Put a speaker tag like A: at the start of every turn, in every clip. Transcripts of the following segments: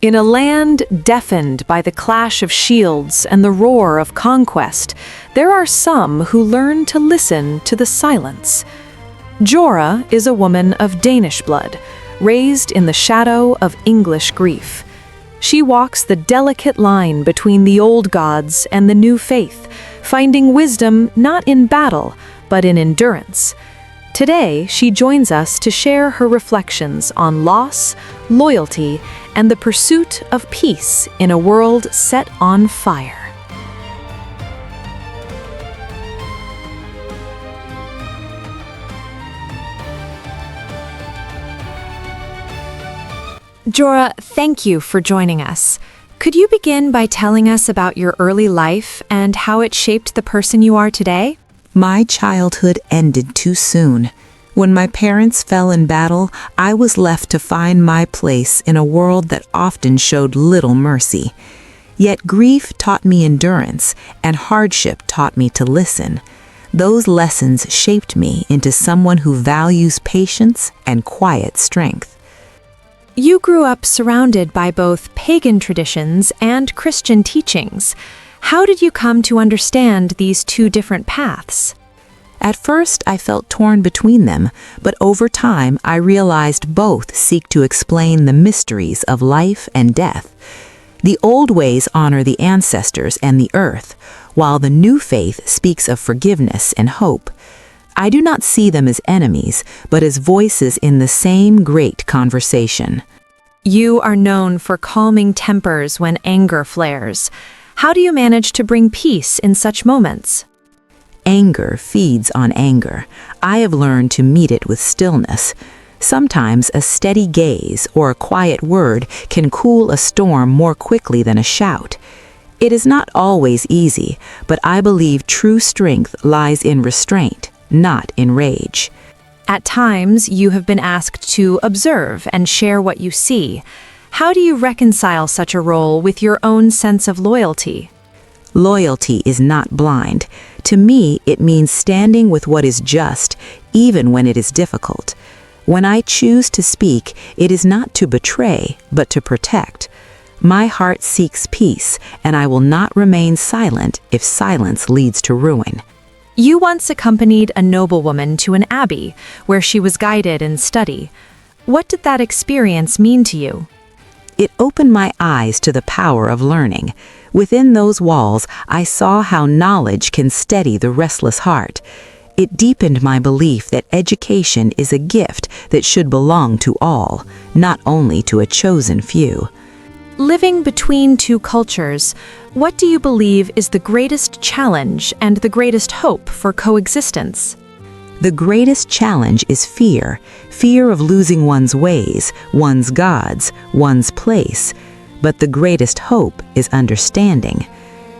A: In a land deafened by the clash of shields and the roar of conquest, there are some who learn to listen to the silence. Jora is a woman of Danish blood, raised in the shadow of English grief. She walks the delicate line between the old gods and the new faith, finding wisdom not in battle, but in endurance. Today, she joins us to share her reflections on loss, loyalty, and the pursuit of peace in a world set on fire. Jora, thank you for joining us. Could you begin by telling us about your early life and how it shaped the person you are today?
B: My childhood ended too soon. When my parents fell in battle, I was left to find my place in a world that often showed little mercy. Yet grief taught me endurance, and hardship taught me to listen. Those lessons shaped me into someone who values patience and quiet strength.
A: You grew up surrounded by both pagan traditions and Christian teachings. How did you come to understand these two different paths?
B: At first, I felt torn between them, but over time, I realized both seek to explain the mysteries of life and death. The old ways honor the ancestors and the earth, while the new faith speaks of forgiveness and hope. I do not see them as enemies, but as voices in the same great conversation.
A: You are known for calming tempers when anger flares. How do you manage to bring peace in such moments?
B: Anger feeds on anger. I have learned to meet it with stillness. Sometimes a steady gaze or a quiet word can cool a storm more quickly than a shout. It is not always easy, but I believe true strength lies in restraint, not in rage.
A: At times, you have been asked to observe and share what you see. How do you reconcile such a role with your own sense of loyalty?
B: Loyalty is not blind. To me, it means standing with what is just, even when it is difficult. When I choose to speak, it is not to betray, but to protect. My heart seeks peace, and I will not remain silent if silence leads to ruin.
A: You once accompanied a noblewoman to an abbey, where she was guided in study. What did that experience mean to you?
B: It opened my eyes to the power of learning. Within those walls, I saw how knowledge can steady the restless heart. It deepened my belief that education is a gift that should belong to all, not only to a chosen few.
A: Living between two cultures, what do you believe is the greatest challenge and the greatest hope for coexistence?
B: The greatest challenge is fear of losing one's ways, one's gods, one's place. But the greatest hope is understanding.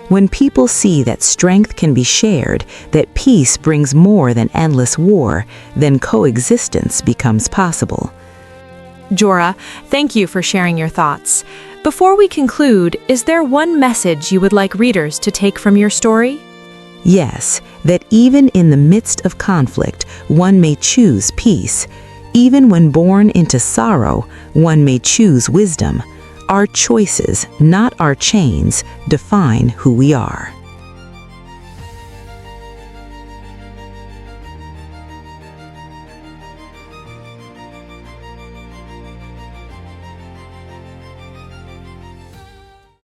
B: When people see that strength can be shared, that peace brings more than endless war, then coexistence becomes possible.
A: Jora, thank you for sharing your thoughts. Before we conclude, is there one message you would like readers to take from your story?
B: Yes, that even in the midst of conflict, one may choose peace. Even when born into sorrow, one may choose wisdom. Our choices, not our chains, define who we are.